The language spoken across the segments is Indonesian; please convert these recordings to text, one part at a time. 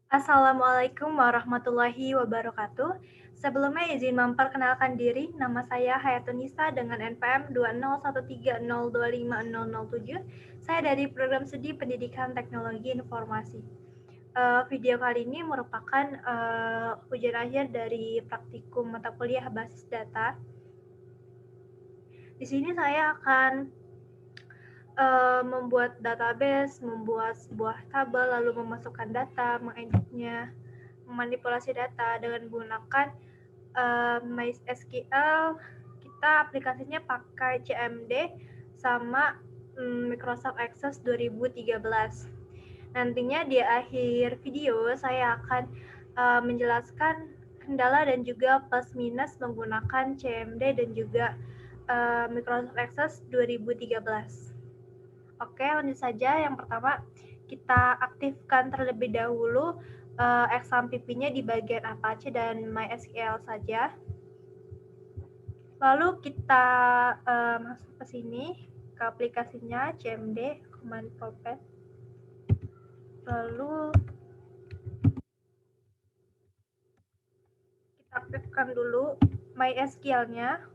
Assalamualaikum warahmatullahi wabarakatuh. Sebelumnya izin memperkenalkan diri, nama saya Hayatunisa dengan NPM 20130250007. Saya dari Program Studi Pendidikan Teknologi Informasi. Video kali ini merupakan ujian akhir dari praktikum mata kuliah basis data. Di sini saya akan membuat database, membuat sebuah tabel, lalu memasukkan data, mengeditnya, memanipulasi data dengan menggunakan MySQL. Kita aplikasinya pakai CMD sama Microsoft Access 2013. Nantinya di akhir video saya akan menjelaskan kendala dan juga plus minus menggunakan CMD dan juga Microsoft Access 2013. Oke, lanjut saja. Yang pertama, kita aktifkan terlebih dahulu XAMPP-nya di bagian Apache dan MySQL saja. Lalu kita masuk ke sini, ke aplikasinya CMD, command prompt. Lalu kita aktifkan dulu MySQL-nya.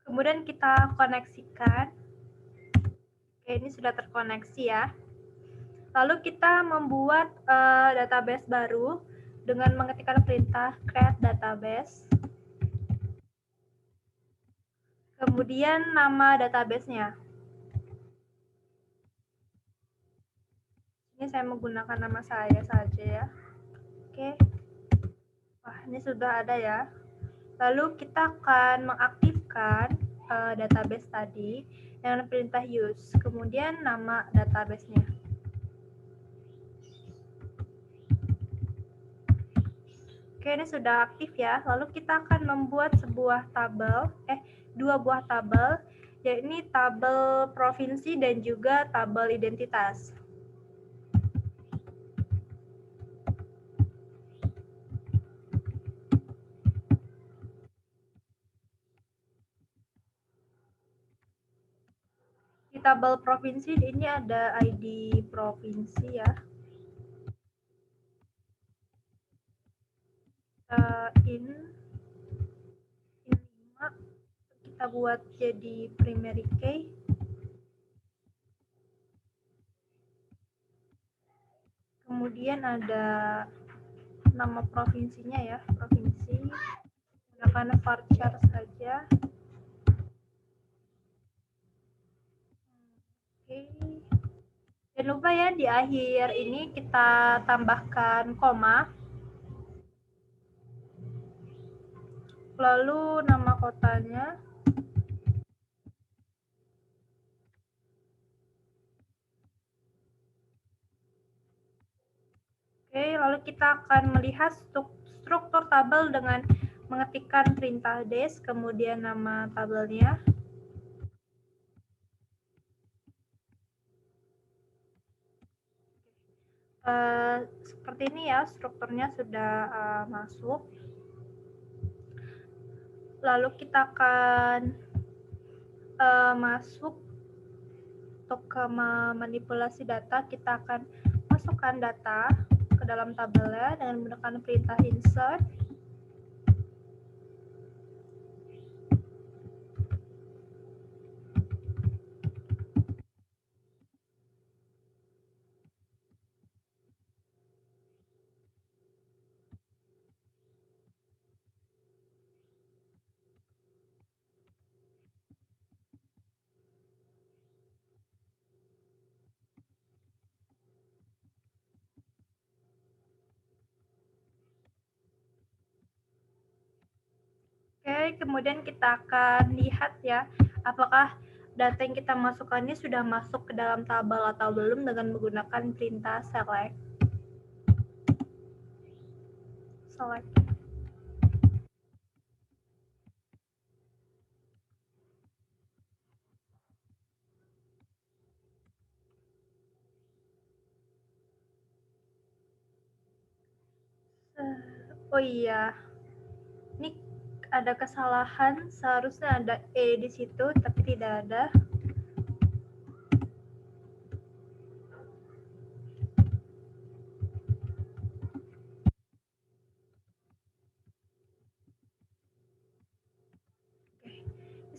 Kemudian kita koneksikan. Oke, ini sudah terkoneksi ya. Lalu kita membuat database baru dengan mengetikkan perintah create database. Kemudian nama database-nya. Ini saya menggunakan nama saya saja ya. Oke. Wah, ini sudah ada ya. Lalu kita akan mengaktifkan database tadi dengan perintah use. Kemudian nama database-nya. Oke, ini sudah aktif ya. Lalu kita akan membuat dua buah tabel, yakni tabel provinsi dan juga tabel identitas. Di tabel provinsi ini ada ID provinsi ya. In 5 kita buat jadi primary key. Kemudian ada nama provinsinya ya, provinsi. Gunakan varchar saja. Oke. Jangan lupa ya di akhir ini kita tambahkan koma. Lalu nama kotanya. Oke, lalu kita akan melihat struktur tabel dengan mengetikkan perintah des, kemudian nama tabelnya. Seperti ini ya, strukturnya sudah masuk. Lalu kita akan masuk untuk memanipulasi data. Kita akan masukkan data ke dalam tabelnya dengan menggunakan perintah insert. Oke, kemudian kita akan lihat ya, apakah data yang kita masukkan ini sudah masuk ke dalam tabel atau belum dengan menggunakan perintah select. Oh iya, ini ada kesalahan, seharusnya ada E di situ, tapi tidak ada.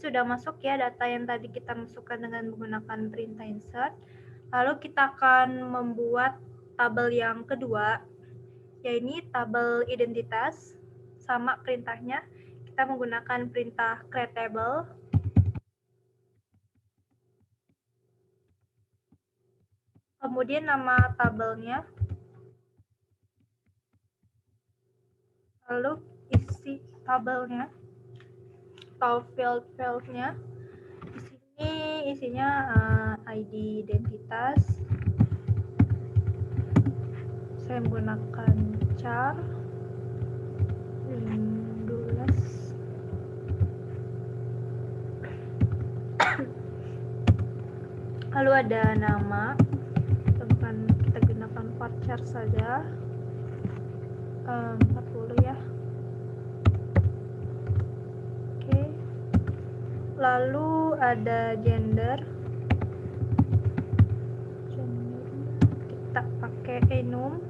Sudah masuk ya data yang tadi kita masukkan dengan menggunakan perintah insert. Lalu kita akan membuat tabel yang kedua, yaitu tabel identitas. Sama perintahnya, kita menggunakan perintah create table. Kemudian nama tabelnya. Lalu isi tabelnya atau field-fieldnya. Di sini isinya ID identitas. Saya menggunakan char 12. Lalu ada nama, kita gunakan varchar saja, 40 ya. Oke. Lalu ada gender, kita pakai enum.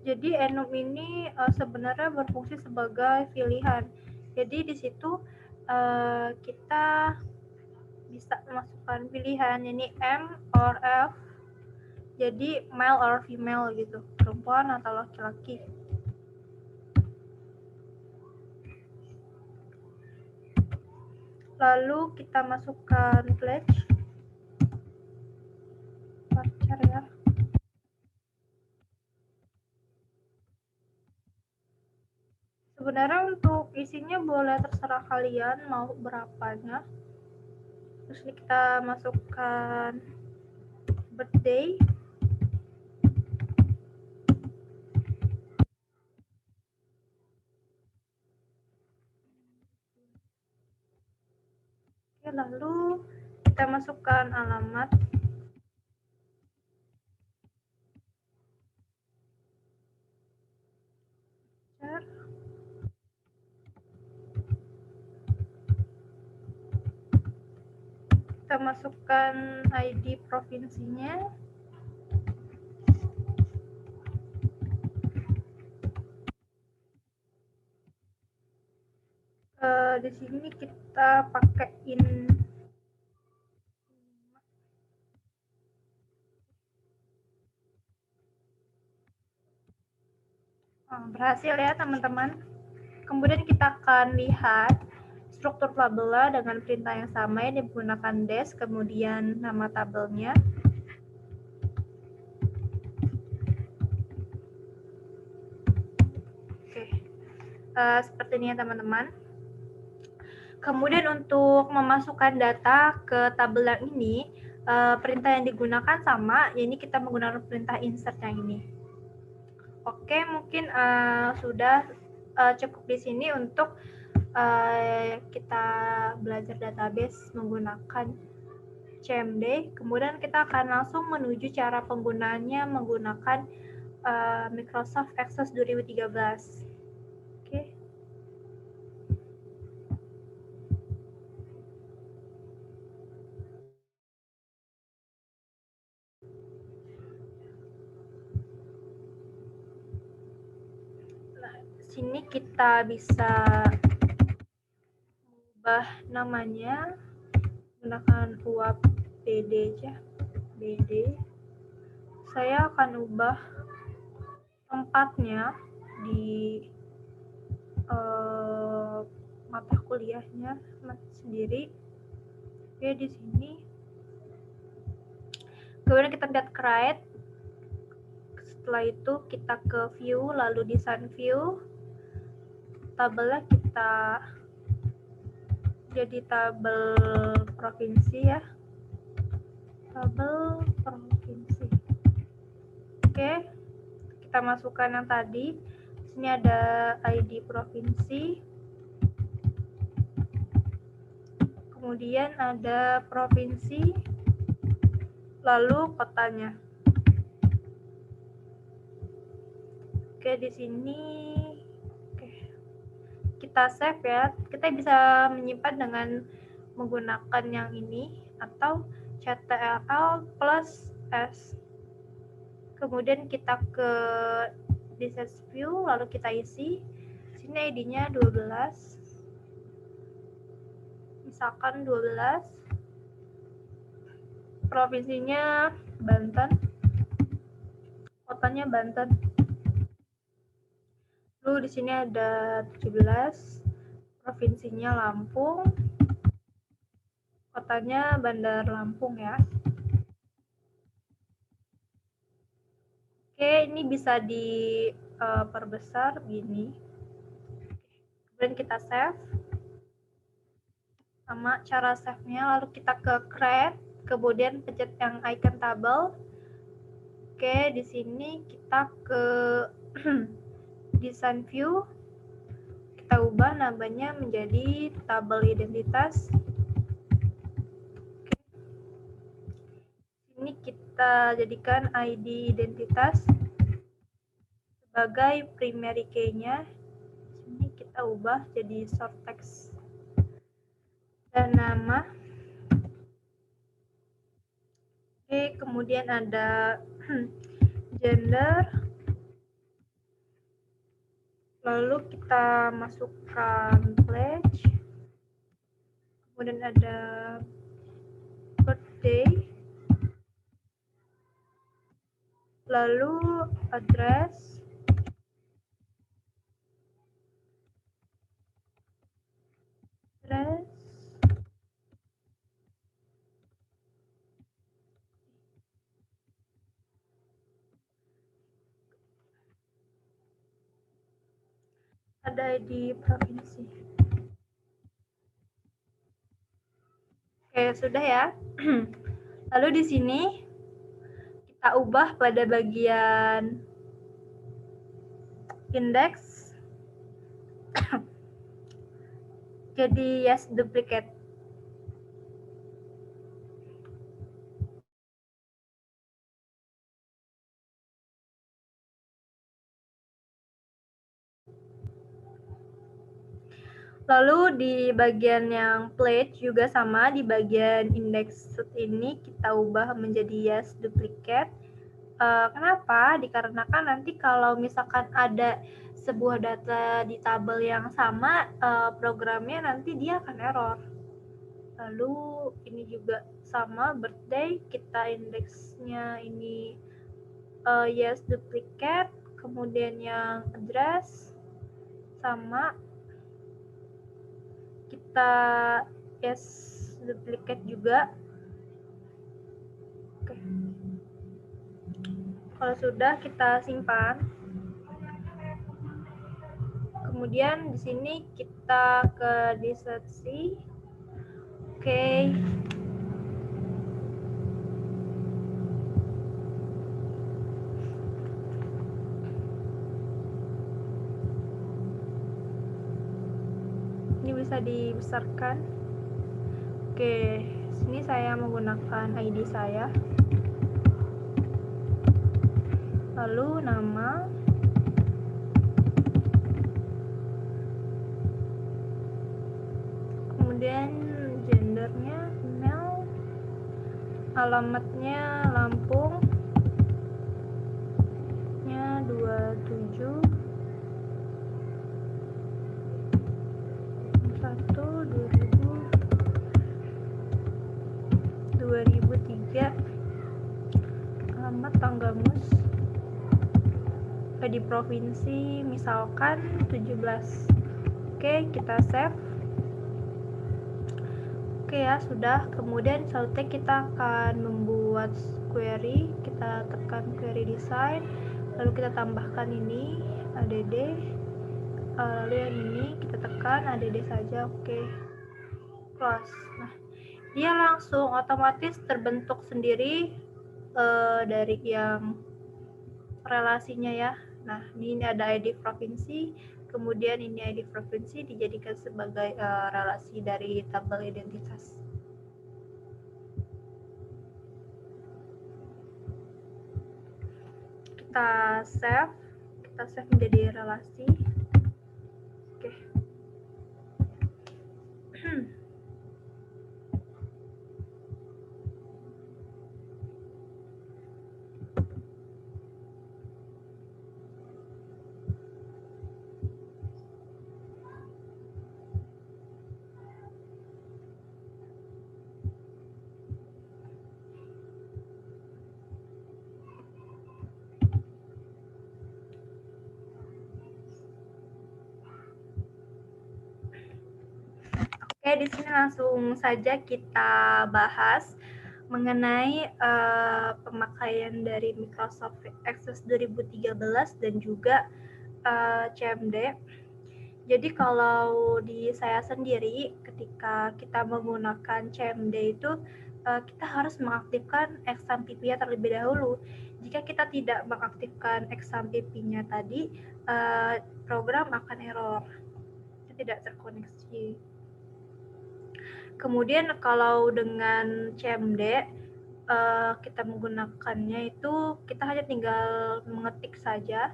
Jadi enum ini sebenarnya berfungsi sebagai pilihan. Jadi di situ kita bisa memasukkan pilihan, ini M or F. Jadi male or female gitu, perempuan atau laki-laki. Lalu kita masukkan pledge, varchar ya. Sebenarnya untuk isinya boleh terserah kalian mau berapanya. Terus ini kita masukkan birthday. Oke, lalu kita masukkan alamat. Kita masukkan ID provinsinya. Di sini kita pakai berhasil ya teman-teman. Kemudian kita akan lihat struktur tabelnya dengan perintah yang sama, yang menggunakan dash, kemudian nama tabelnya. Oke, seperti ini ya teman-teman. Kemudian untuk memasukkan data ke tabel yang ini, perintah yang digunakan sama, ini kita menggunakan perintah insert yang ini. Oke, mungkin sudah cukup di sini untuk kita belajar database menggunakan CMD. Kemudian kita akan langsung menuju cara penggunaannya menggunakan Microsoft Access 2013. Oke. Nah, sini kita bisa ubah namanya menggunakan uap BD aja. BD. Saya akan ubah tempatnya di mata kuliahnya sendiri. Oke, di sini. Kemudian kita lihat create. Setelah itu kita ke view, lalu design view. Tabelnya kita jadi tabel provinsi ya. Tabel provinsi. Oke, kita masukkan yang tadi. Di sini ada ID provinsi. Kemudian ada provinsi, lalu kotanya. Oke, di sini kita save ya. Kita bisa menyimpan dengan menggunakan yang ini atau ctrl plus S. Kemudian kita ke Design View, lalu kita isi. Sini ID-nya 12. Misalkan 12. Provinsinya Banten. Kotanya Banten. Lalu di sini ada 17. Provinsinya Lampung. Kotanya Bandar Lampung ya. Oke, ini bisa diperbesar begini. Kemudian kita save. Sama cara save-nya, lalu kita ke create, kemudian pencet yang icon tabel. Oke, di sini kita ke design view. Kita ubah namanya menjadi tabel identitas. Ini kita jadikan ID identitas sebagai primary key-nya. Sini kita ubah jadi short text dan nama. Oke, kemudian ada gender. Lalu kita masukkan pledge. Kemudian ada birthday. Lalu address. Ada di provinsi. Oke, sudah ya. Lalu di sini kita ubah pada bagian index jadi yes duplicate. Lalu di bagian yang plate juga sama, di bagian index ini kita ubah menjadi yes duplicate. Kenapa? Dikarenakan nanti kalau misalkan ada sebuah data di tabel yang sama, programnya nanti dia akan error. Lalu ini juga sama, birthday, kita indeksnya ini yes duplicate, kemudian yang address sama, kita yes duplicate juga. Oke. Kalau sudah, kita simpan. Kemudian di sini kita ke disertasi. Oke. Ini bisa dibesarkan. Oke, sini saya menggunakan ID saya. Lalu nama. Kemudian gendernya male. Alamatnya Lampung. Nya 27 2003. Alamat Tanggamus. Di provinsi misalkan 17. Oke, kita save. Oke ya, sudah. Kemudian selanjutnya kita akan membuat query. Kita tekan query design, lalu kita tambahkan ini add, lalu yang ini kita tekan add saja. Oke, close. Nah, dia langsung otomatis terbentuk sendiri dari yang relasinya ya. Nah, ini ada ID provinsi, kemudian ini ID provinsi dijadikan sebagai relasi dari tabel identitas. Kita save, kita kita save menjadi relasi. Oke. Oke, di sini langsung saja kita bahas mengenai pemakaian dari Microsoft Access 2013 dan juga CMD. Jadi kalau di saya sendiri, ketika kita menggunakan CMD itu kita harus mengaktifkan XAMPP-nya terlebih dahulu. Jika kita tidak mengaktifkan XAMPP-nya tadi, program akan error, tidak terkoneksi. Kemudian kalau dengan CMD kita menggunakannya itu kita hanya tinggal mengetik saja.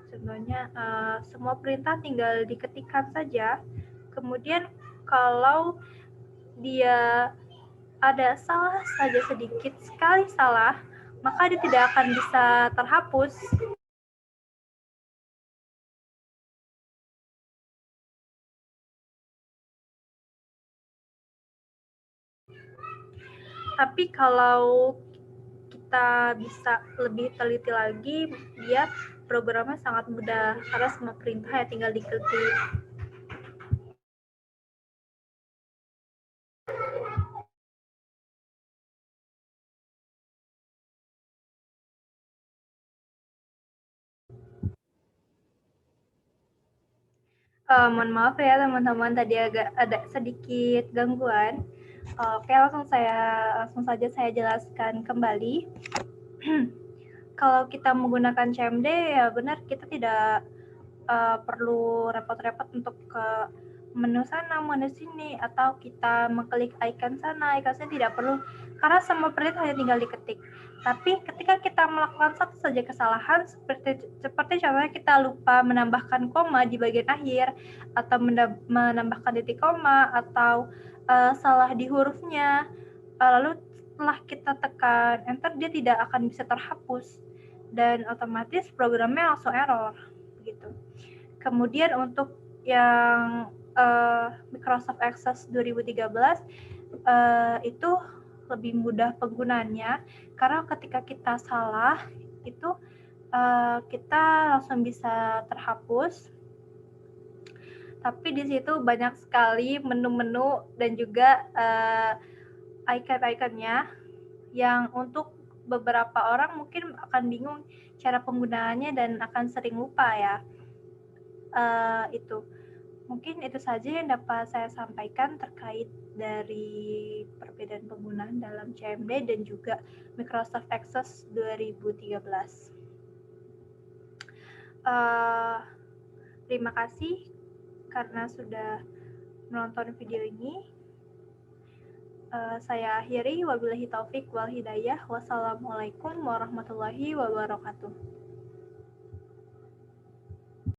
Contohnya semua perintah tinggal diketikkan saja. Kemudian kalau dia ada salah saja sedikit sekali salah, maka dia tidak akan bisa terhapus. Tapi kalau kita bisa lebih teliti lagi, dia programnya sangat mudah karena semua perintah ya tinggal diketik. Mohon maaf ya teman-teman, tadi agak ada sedikit gangguan. Oke, langsung saja saya jelaskan kembali. Kalau kita menggunakan CMD ya benar kita tidak perlu repot-repot untuk ke menu sana, menu sini, atau kita mengklik icon sana, icon sini, tidak perlu karena semua perintah hanya tinggal diketik. Tapi ketika kita melakukan satu saja kesalahan, seperti contohnya kita lupa menambahkan koma di bagian akhir, atau menambahkan titik koma, atau salah di hurufnya, lalu setelah kita tekan enter, dia tidak akan bisa terhapus, dan otomatis programnya langsung error, begitu. Kemudian untuk yang Microsoft Access 2013 itu lebih mudah penggunaannya karena ketika kita salah itu kita langsung bisa terhapus. Tapi di situ banyak sekali menu-menu dan juga icon-iconnya yang untuk beberapa orang mungkin akan bingung cara penggunaannya dan akan sering lupa ya. Itu mungkin itu saja yang dapat saya sampaikan terkait dari perbedaan penggunaan dalam CMD dan juga Microsoft Access 2013. Terima kasih karena sudah menonton video ini. Saya akhiri, wabillahi taufik wal hidayah. Wassalamualaikum warahmatullahi wabarakatuh.